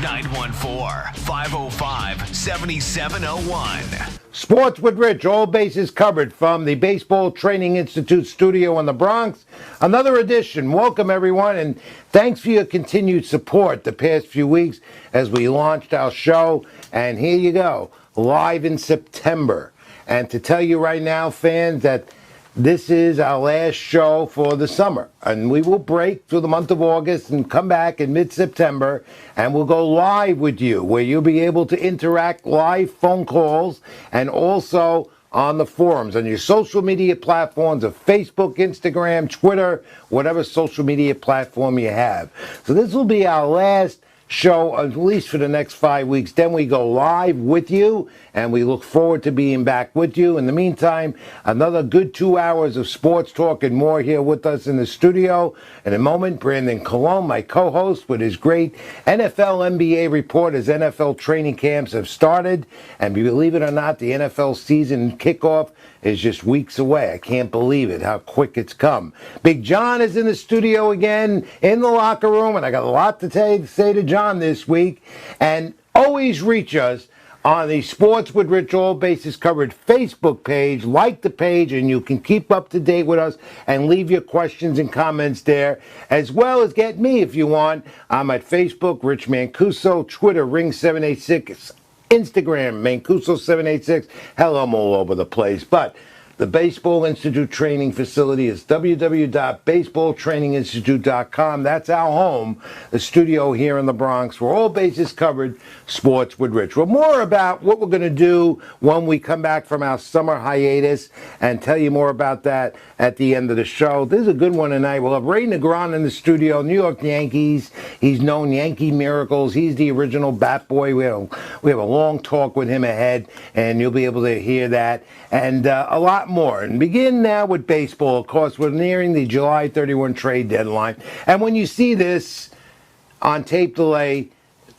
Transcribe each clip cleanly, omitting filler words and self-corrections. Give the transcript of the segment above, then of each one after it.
914-505-7701. Sports with Rich, all bases covered from the Baseball Training Institute studio in the Bronx. Another edition. Welcome, everyone, and thanks for your continued support the past few weeks as we launched our show. And here you go, live in September. And to tell you right now, fans, that this is our last show for the summer, and we will break through the month of August and come back in mid-September, and we'll go live with you, where you'll be able to interact live phone calls and also on the forums, on your social media platforms of Facebook, Instagram, Twitter, whatever social media platform you have. So this will be our last show, at least for the next 5 weeks. Then we go live with you, and we look forward to being back with you. In the meantime, another good 2 hours of sports talk and more here with us in the studio. In a moment, Brandon Colon, my co-host, with his great NFL NBA report as NFL training camps have started. And believe it or not, the NFL season kickoff is just weeks away. I can't believe it, how quick it's come. Big John is in the studio again, in the locker room, and I got a lot to say to John this week. And always reach us on the Sports with Rich All Bases Covered Facebook page. Like the page, and you can keep up to date with us and leave your questions and comments there, as well as get me if you want. I'm at Facebook, Rich Mancuso, Twitter, Ring786, Instagram, Mancuso786. Hell, I'm all over the place. But the Baseball Institute training facility is www.baseballtraininginstitute.com. That's our home, the studio here in the Bronx, where all bases covered, Sports with Rich. Well, more about what we're going to do when we come back from our summer hiatus, and tell you more about that at the end of the show. This is a good one tonight. We'll have Ray Negron in the studio, New York Yankees. He's known Yankee Miracles. He's the original bat boy. We have a long talk with him ahead, and you'll be able to hear that and a lot more. And begin now with baseball. Of course, we're nearing the July 31 trade deadline. And when you see this on tape delay,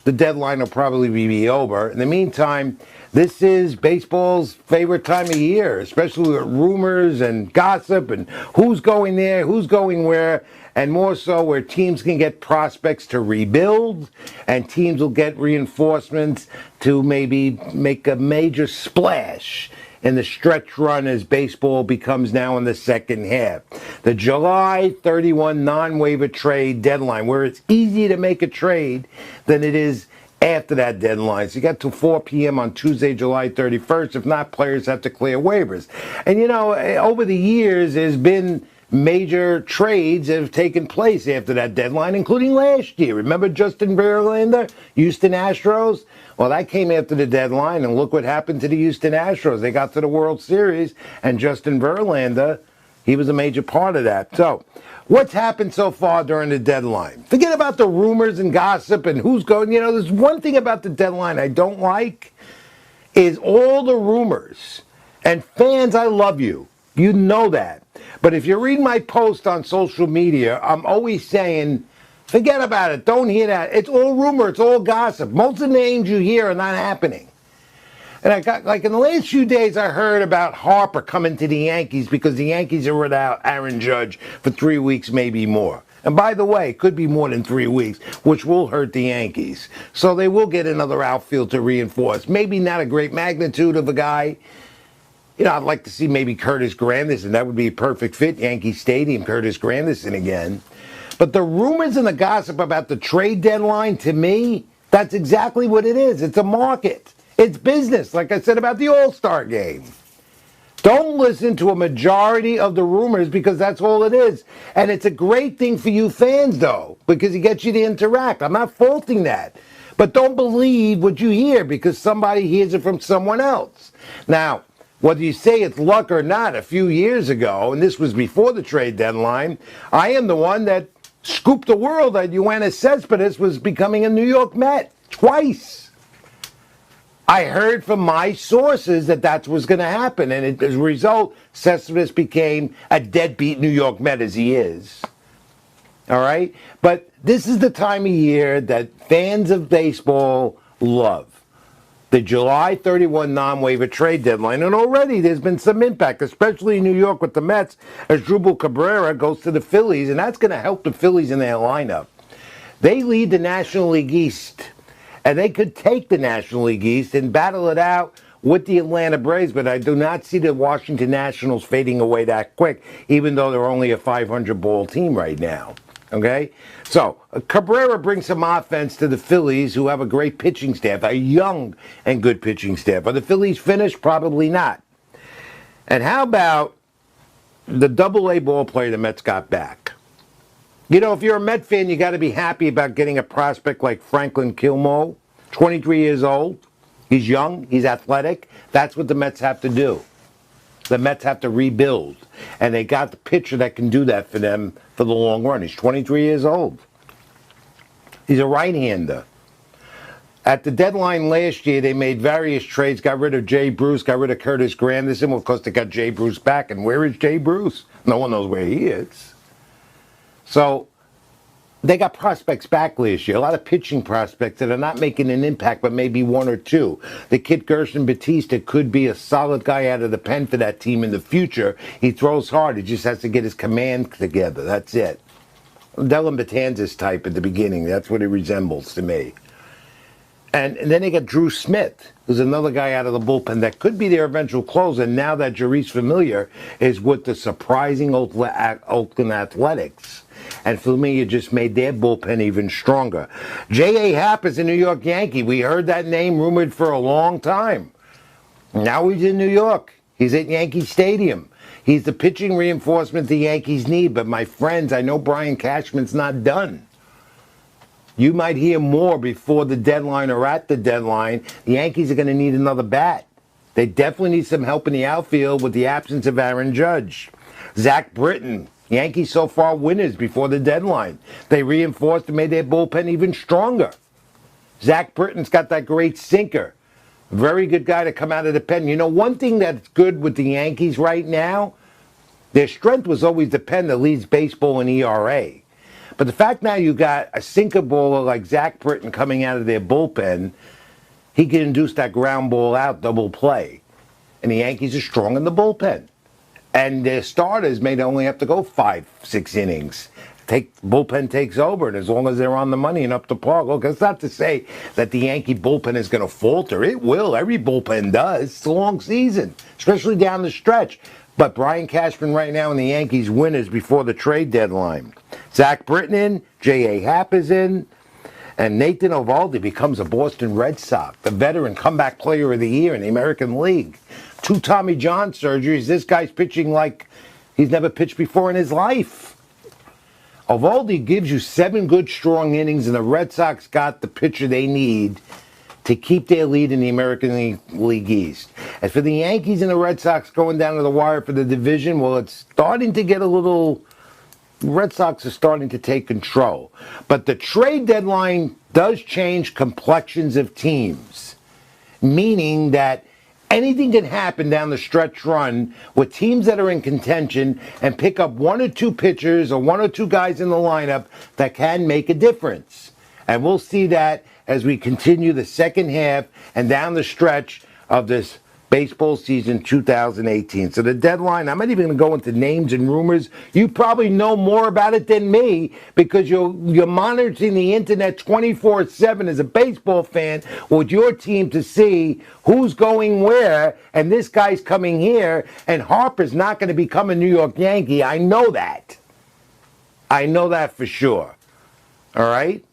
the deadline will probably be over. In the meantime, this is baseball's favorite time of year, especially with rumors and gossip and who's going there, who's going where, and more so where teams can get prospects to rebuild and teams will get reinforcements to maybe make a major splash in the stretch run as baseball becomes now in the second half. The July 31 non-waiver trade deadline, where it's easier to make a trade than it is after that deadline. So you got to 4 p.m. on Tuesday, July 31st. If not, players have to clear waivers. And you know, over the years, there's been major trades that have taken place after that deadline, including last year. Remember Justin Verlander, Houston Astros? Well, that came after the deadline, and look what happened to the Houston Astros. They got to the World Series, and Justin Verlander, he was a major part of that. So, what's happened so far during the deadline? Forget about the rumors and gossip and who's going. You know, there's one thing about the deadline I don't like, is all the rumors. And fans, I love you. You know that. But if you read my post on social media, I'm always saying, forget about it. Don't hear that. It's all rumor. It's all gossip. Most of the names you hear are not happening. And I got, like in the last few days, I heard about Harper coming to the Yankees because the Yankees are without Aaron Judge for 3 weeks, maybe more. And by the way, it could be more than 3 weeks, which will hurt the Yankees. So they will get another outfield to reinforce. Maybe not a great magnitude of a guy. You know, I'd like to see maybe Curtis Granderson. That would be a perfect fit. Yankee Stadium, Curtis Granderson again. But the rumors and the gossip about the trade deadline, to me, that's exactly what it is. It's a market. It's business, like I said about the All-Star game. Don't listen to a majority of the rumors because that's all it is. And it's a great thing for you fans, though, because it gets you to interact. I'm not faulting that. But don't believe what you hear because somebody hears it from someone else. Now, whether you say it's luck or not, a few years ago, and this was before the trade deadline, I am the one that scooped the world that Yoenis Cespedes was becoming a New York Met twice. I heard from my sources that that's what's going to happen, and as a result, Cespedes became a deadbeat New York Met as he is. All right? But this is the time of year that fans of baseball love. The July 31 non-waiver trade deadline, and already there's been some impact, especially in New York with the Mets. Asdrubal Cabrera goes to the Phillies, and that's going to help the Phillies in their lineup. They lead the National League East, And they could take the National League East and battle it out with the Atlanta Braves, but I do not see the Washington Nationals fading away that quick, even though they're only a 500-ball team right now. Okay? So, Cabrera brings some offense to the Phillies, who have a great pitching staff, a young and good pitching staff. Are the Phillies finished? Probably not. And how about the double-A ball player the Mets got back? You know, if you're a Met fan, you got to be happy about getting a prospect like Franklin Kilmo, 23 years old. He's young. He's athletic. That's what the Mets have to do. The Mets have to rebuild. And they got the pitcher that can do that for them for the long run. He's 23 years old. He's a right-hander. At the deadline last year, they made various trades, got rid of Jay Bruce, got rid of Curtis Granderson. Well, of course, they got Jay Bruce back. And where is Jay Bruce? No one knows where he is. So they got prospects back last year, a lot of pitching prospects that are not making an impact, but maybe one or two. The kid Gerson Batista could be a solid guy out of the pen for that team in the future. He throws hard. He just has to get his command together. That's it. Dylan Betances type at the beginning. That's what he resembles to me. And then they got Drew Smith, who's another guy out of the bullpen that could be their eventual closer. Now that Jerice Familia is with the surprising Oakland Athletics. And Familia just made their bullpen even stronger. J.A. Happ is a New York Yankee. We heard that name rumored for a long time. Now he's in New York. He's at Yankee Stadium. He's the pitching reinforcement the Yankees need. But my friends, I know Brian Cashman's not done. You might hear more before the deadline or at the deadline. The Yankees are going to need another bat. They definitely need some help in the outfield with the absence of Aaron Judge. Zach Britton. Yankees so far winners before the deadline. They reinforced and made their bullpen even stronger. Zach Britton's got that great sinker. Very good guy to come out of the pen. You know, one thing that's good with the Yankees right now, their strength was always the pen that leads baseball in ERA. But the fact now you got a sinker baller like Zach Britton coming out of their bullpen, he can induce that ground ball out double play. And the Yankees are strong in the bullpen. And their starters may only have to go 5-6 innings. Bullpen takes over, and as long as they're on the money and up to par. Look, that's not to say that the Yankee bullpen is going to falter. It will. Every bullpen does. It's a long season, especially down the stretch. But Brian Cashman right now in the Yankees winners before the trade deadline. Zach Britton in, J.A. Happ is in, and Nathan Eovaldi becomes a Boston Red Sox, the veteran comeback player of the year in the American League. 2 Tommy John surgeries. This guy's pitching like he's never pitched before in his life. Eovaldi gives you 7 good, strong innings, and the Red Sox got the pitcher they need to keep their lead in the American League East. As for the Yankees and the Red Sox going down to the wire for the division, well, it's starting to get a little... Red Sox are starting to take control. But the trade deadline does change complexions of teams, meaning that anything can happen down the stretch run with teams that are in contention and pick up 1 or 2 pitchers or 1 or 2 guys in the lineup that can make a difference. And we'll see that as we continue the second half and down the stretch of this baseball season 2018. So the deadline, I'm not even going to go into names and rumors. You probably know more about it than me because you're monitoring the internet 24/7 as a baseball fan with your team to see who's going where, and this guy's coming here, and Harper's not going to become a New York Yankee. I know that. I know that for sure. All right?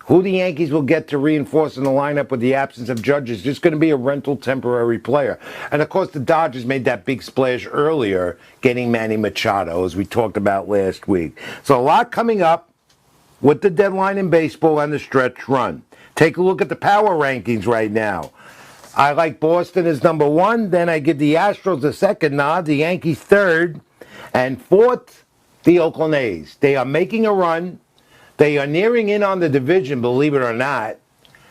Who the Yankees will get to reinforce in the lineup with the absence of Judge is just going to be a rental temporary player. And, of course, the Dodgers made that big splash earlier, getting Manny Machado, as we talked about last week. So a lot coming up with the deadline in baseball and the stretch run. Take a look at the power rankings right now. I like Boston as number 1. Then I give the Astros the second nod, the Yankees third, and fourth, the Oakland A's. They are making a run. They are nearing in on the division, believe it or not.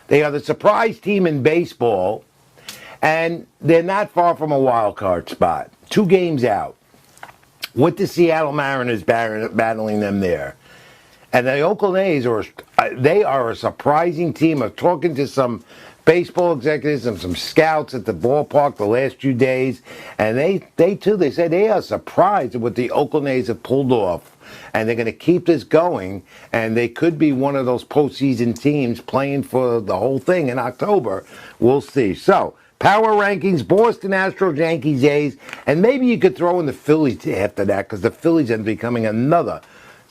They are the surprise team in baseball, and they're not far from a wild card spot. 2 games out with the Seattle Mariners battling them there. And the Oakland A's they are a surprising team. I'm talking to some baseball executives and some scouts at the ballpark the last few days, and they say they are surprised at what the Oakland A's have pulled off. And they're going to keep this going, and they could be one of those postseason teams playing for the whole thing in October. We'll see. So, power rankings, Boston, Astros, Yankees, A's, and maybe you could throw in the Phillies after that, because the Phillies are becoming another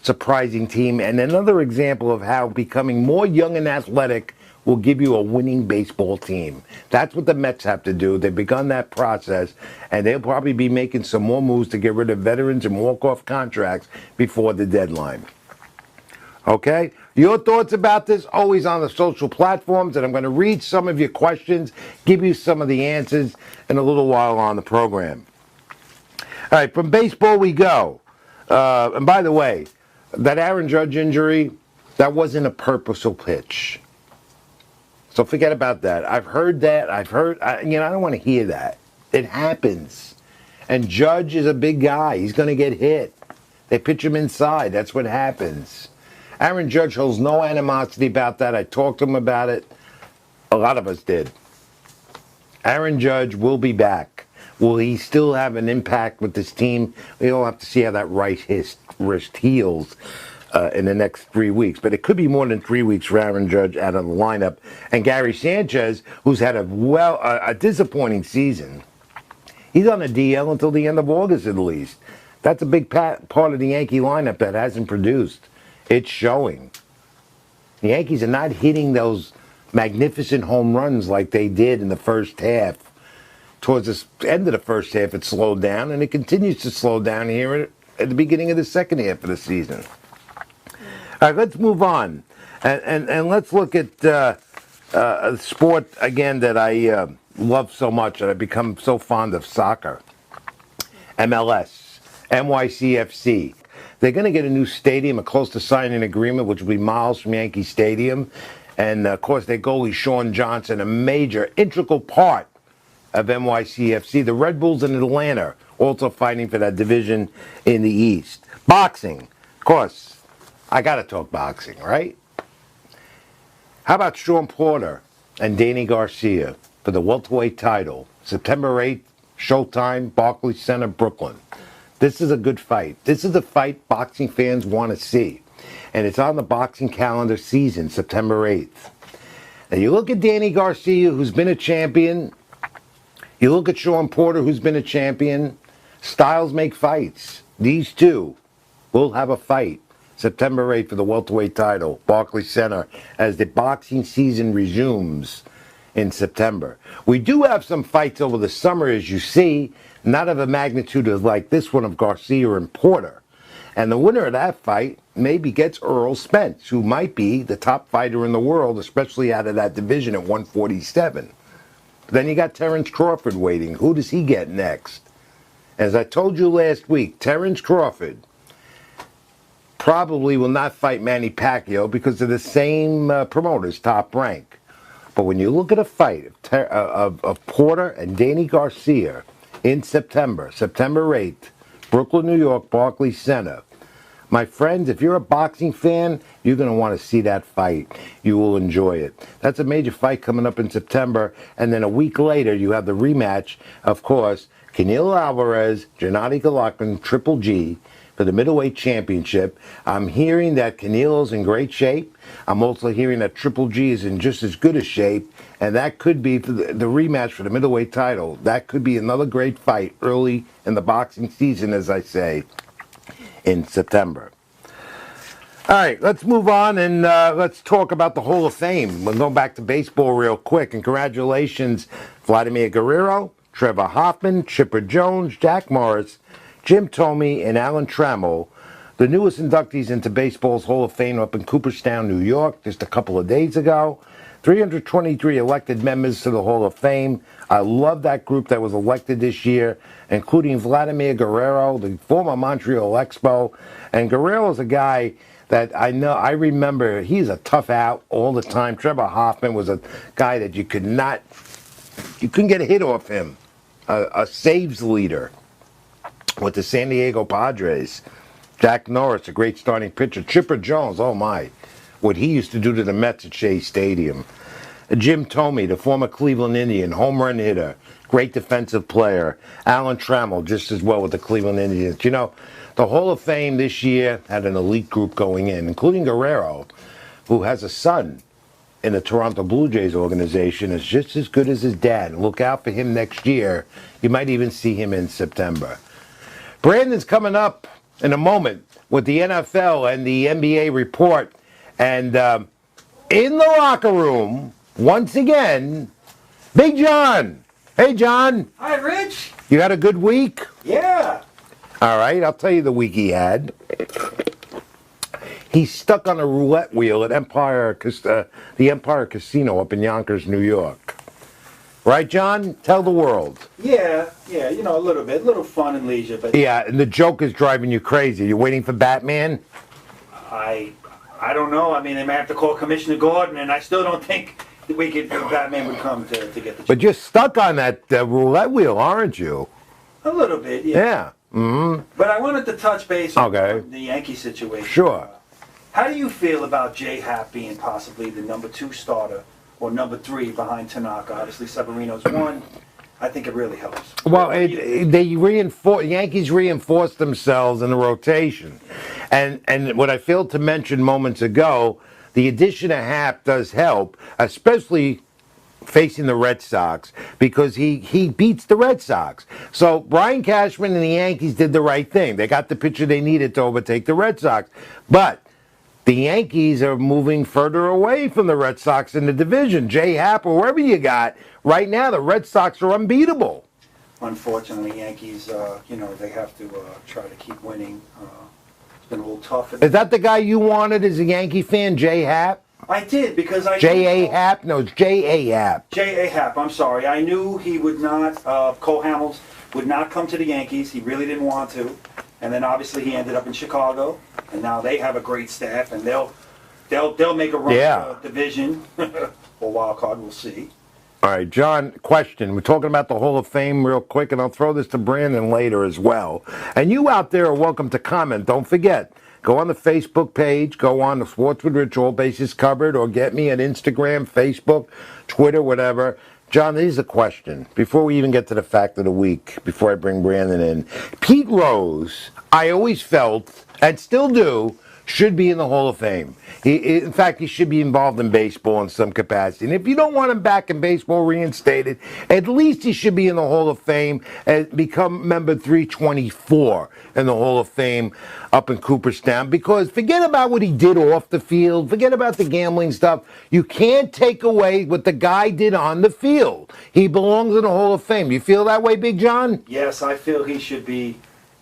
surprising team and another example of how becoming more young and athletic will give you a winning baseball team. That's what the Mets have to do. They've begun that process, and they'll probably be making some more moves to get rid of veterans and walk-off contracts before the deadline. Okay? Your thoughts about this, always on the social platforms, and I'm going to read some of your questions, give you some of the answers in a little while on the program. All right, from baseball we go. And by the way, that Aaron Judge injury, that wasn't a purposeful pitch. So forget about that. I've heard that. I don't want to hear that. It happens. And Judge is a big guy. He's going to get hit. They pitch him inside. That's what happens. Aaron Judge holds no animosity about that. I talked to him about it. A lot of us did. Aaron Judge will be back. Will he still have an impact with this team? We'll have to see how that right wrist heals in the next 3 weeks. But it could be more than 3 weeks for Aaron Judge out of the lineup. And Gary Sanchez, who's had a disappointing season, he's on a DL until the end of August at least. That's a big part of the Yankee lineup that hasn't produced. It's showing. The Yankees are not hitting those magnificent home runs like they did in the first half. Towards the end of the first half, it slowed down, and it continues to slow down here at the beginning of the second half of the season. All right, let's move on, and let's look at a sport again that I love so much, and I've become so fond of soccer. MLS, NYCFC. They're going to get a new stadium, close to signing an agreement, which will be miles from Yankee Stadium, and of course their goalie Shawn Johnson, a major, integral part of NYCFC. The Red Bulls in Atlanta also fighting for that division in the East. Boxing, of course. I got to talk boxing, right? How about Shawn Porter and Danny Garcia for the welterweight title? September 8th, Showtime, Barclays Center, Brooklyn. This is a good fight. This is a fight boxing fans want to see. And it's on the boxing calendar season, September 8th. Now you look at Danny Garcia, who's been a champion. You look at Shawn Porter, who's been a champion. Styles make fights. These two will have a fight September 8th for the welterweight title, Barclays Center, as the boxing season resumes in September. We do have some fights over the summer, as you see, not of a magnitude of like this one of Garcia and Porter. And the winner of that fight maybe gets Errol Spence, who might be the top fighter in the world, especially out of that division at 147. Then you got Terrence Crawford waiting. Who does he get next? As I told you last week, Terrence Crawford probably will not fight Manny Pacquiao because of the same promoters, Top Rank. But when you look at a fight of Porter and Danny Garcia in September 8th, Brooklyn, New York, Barclays Center, my friends, if you're a boxing fan, you're going to want to see that fight. You will enjoy it. That's a major fight coming up in September. And then a week later, you have the rematch, of course, Canelo Alvarez, Gennady Golovkin, Triple G, for the middleweight championship. I'm hearing that Canelo's in great shape. I'm also hearing that Triple G is in just as good a shape. And that could be for the rematch for the middleweight title. That could be another great fight early in the boxing season, as I say, in September. All right, let's move on and let's talk about the Hall of Fame. We'll go back to baseball real quick. And congratulations, Vladimir Guerrero, Trevor Hoffman, Chipper Jones, Jack Morris, Jim Thome, and Alan Trammell, the newest inductees into baseball's Hall of Fame up in Cooperstown, New York, just a couple of days ago. 323 elected members to the Hall of Fame. I love that group that was elected this year, including Vladimir Guerrero, the former Montreal Expo. And Guerrero's a guy that I remember, he's a tough out all the time. Trevor Hoffman was a guy that you couldn't get a hit off him. A saves leader with the San Diego Padres. Jack Norris, a great starting pitcher. Chipper Jones, oh my, what he used to do to the Mets at Shea Stadium. Jim Thome, the former Cleveland Indian, home run hitter, great defensive player. Alan Trammell, just as well with the Cleveland Indians. You know, the Hall of Fame this year had an elite group going in, including Guerrero, who has a son in the Toronto Blue Jays organization, is just as good as his dad. Look out for him next year. You might even see him in September. Brandon's coming up in a moment with the NFL and the NBA report. And in the locker room, once again, Big John. Hey, John. Hi, Rich. You had a good week? Yeah. All right, I'll tell you the week he had. He's stuck on a roulette wheel at the Empire Casino up in Yonkers, New York. Right, John? Tell the world. Yeah, you know, a little bit. A little fun and leisure. But Yeah, and the joke is driving you crazy. You waiting for Batman? I don't know. I mean, they may have to call Commissioner Gordon, and I still don't think Batman would come to get the job. But you're stuck on that roulette wheel, aren't you? A little bit, yeah. Yeah. Mm-hmm. But I wanted to touch base on Okay. the Yankee situation. Sure. How do you feel about J. Happ being possibly the number 2 starter or number 3 behind Tanaka? Obviously, Severino's 1. I think it really helps. Well, Yankees reinforced themselves in the rotation. And what I failed to mention moments ago, the addition of Happ does help, especially facing the Red Sox, because he beats the Red Sox. So Brian Cashman and the Yankees did the right thing. They got the pitcher they needed to overtake the Red Sox. But the Yankees are moving further away from the Red Sox in the division. J. Happ or wherever you got, right now the Red Sox are unbeatable. Unfortunately, Yankees, you know, they have to try to keep winning. It's been a little tough. Is that the guy you wanted as a Yankee fan, J. Happ? I did, because I... J.A. Happ? No, it's J.A. Happ. J.A. Happ, I'm sorry. I knew he would not, Cole Hamels would not come to the Yankees. He really didn't want to. And then obviously he ended up in Chicago, and now they have a great staff, and they'll make a run for division or wild card. We'll see. All right, John, question. We're talking about the Hall of Fame real quick, and I'll throw this to Brandon later as well. And you out there are welcome to comment. Don't forget, go on the Facebook page, go on the Sports with Rich, all bases covered, or get me at Instagram, Facebook, Twitter, whatever. John, this is a question. Before we even get to the fact of the week, before I bring Brandon in, Pete Rose, I always felt, and still do, should be in the Hall of Fame. In fact, he should be involved in baseball in some capacity. And if you don't want him back in baseball reinstated, at least he should be in the Hall of Fame and become member 324 in the Hall of Fame up in Cooperstown. Because forget about what he did off the field. Forget about the gambling stuff. You can't take away what the guy did on the field. He belongs in the Hall of Fame. You feel that way, Big John? Yes, I feel he should be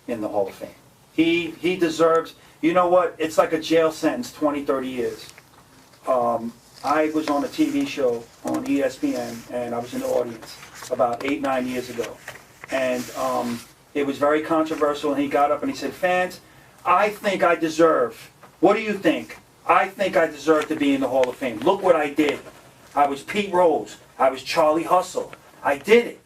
in the Hall of Fame. He deserves... You know what? It's like a jail sentence, 20, 30 years. I was on a TV show on ESPN, and I was in the audience about 8, 9 years ago. And it was very controversial, and he got up and he said, "Fans, I think I deserve. What do you think? I think I deserve to be in the Hall of Fame. Look what I did. I was Pete Rose. I was Charlie Hustle. I did it.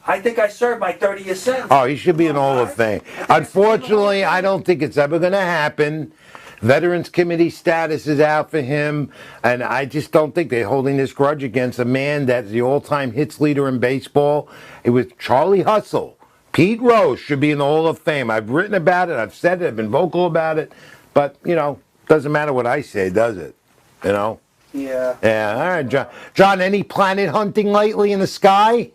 I think I served my 30-year sentence." Oh, he should be in the Hall of Fame. Unfortunately, I don't think it's ever going to happen. Veterans Committee status is out for him, and I just don't think they're holding this grudge against a man that's the all-time hits leader in baseball. It was Charlie Hustle. Pete Rose should be in the Hall of Fame. I've written about it. I've said it. I've been vocal about it. But, you know, doesn't matter what I say, does it? You know? Yeah. Yeah, all right, John. John, any planet hunting lately in the sky?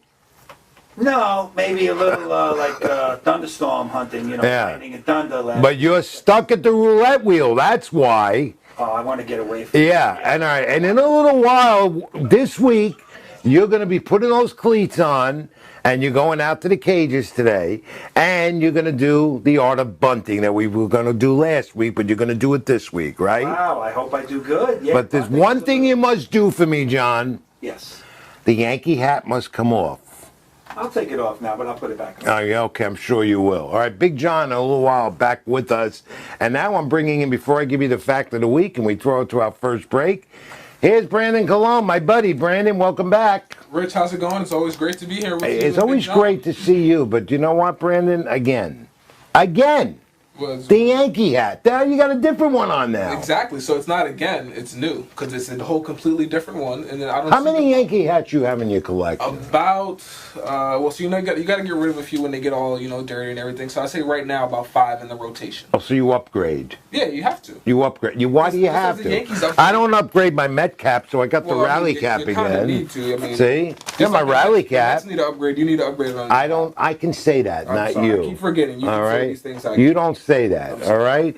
No, maybe a little like thunderstorm hunting, you know, lightning and thunder. But you're stuck at the roulette wheel, that's why. Oh, I want to get away from it. Yeah, and all right, and in a little while, this week, you're going to be putting those cleats on, and you're going out to the cages today, and you're going to do the art of bunting that we were going to do last week, but you're going to do it this week, right? Wow, I hope I do good. Yeah, but there's one thing you must do for me, John. Yes. The Yankee hat must come off. I'll take it off now, but I'll put it back on. Oh, yeah, okay, I'm sure you will. All right, Big John, in a little while, back with us. And now I'm bringing in, before I give you the fact of the week and we throw it to our first break, here's Brandon Colon, my buddy. Brandon, welcome back. Rich, how's it going? It's always great to be here with you. It's always great to see you, but you know what, Brandon? Again, Was The Yankee hat. Now you got a different one on now. exactly. So it's not again. It's new because it's a whole completely different one. And then I don't. How see many Yankee hats you have in your collection? About well, so you got to get rid of a few when they get all dirty and everything. So I say right now about 5 in the rotation. Oh, so you upgrade. Yeah, you have to. You upgrade. Why do you Just have as the to? Yankees upgrade. I don't upgrade my Met cap, so I got the Well, I mean, rally you cap kinda again. need to. I mean, See? just Yeah, my like rally the Mets cap. need to upgrade. You need to upgrade on. I don't. I can say that, I'm not sorry, you. I keep forgetting. You All can say right. these things. I You don't say that. All right.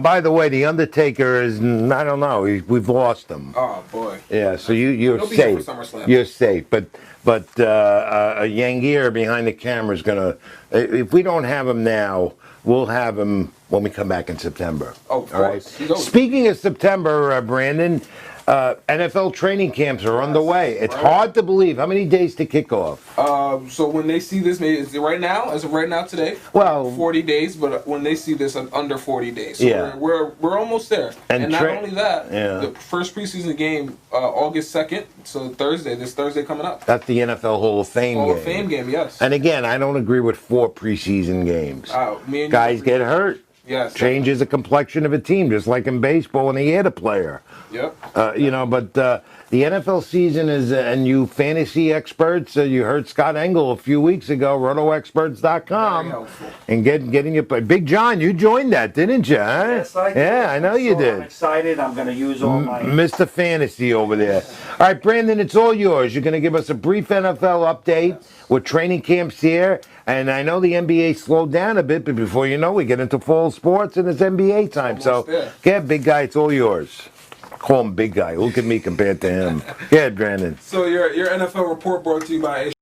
By the way, the Undertaker is. I don't know. We've lost him. Oh boy. Yeah. So you're He'll be here safe. for SummerSlam. You're safe. But a Yangier behind the camera is gonna. If we don't have him now, we'll have him when we come back in September. Oh, of All right. course. He's always- Speaking of September, Brandon, NFL training camps are underway. It's right. hard to believe. How many days to kick off? So when they see this, maybe is it right now? As of right now today? Well- 40 days. But when they see this, under 40 days. So Yeah. we're almost there. And And not tra- only that, Yeah. the first preseason game, August 2nd. So Thursday. This Thursday coming up. That's the NFL Hall of Fame Hall game. of Fame game. Yes. And again, I don't agree with 4 preseason games. Me and Guys you, get hurt. Yes. Changes the complexion of a team, just like in baseball when they add a player. Yep. But the NFL season is, and you fantasy experts, you heard Scott Engel a few weeks ago, Very rotoexperts.com, helpful. and getting your Big John, you joined that, didn't you? Huh? Yes, I did. Yeah, I know you So did. I'm excited. I'm going to use all my. Mr. Fantasy over there. All right, Brandon, it's all yours. You're going to give us a brief NFL update with training camps here. And I know the NBA slowed down a bit, but before you know, we get into fall sports and it's NBA time. Almost So, there. yeah, big guy, it's all yours. Call him big guy. Look at me compared to him. Yeah, Brandon. So your NFL report brought to you by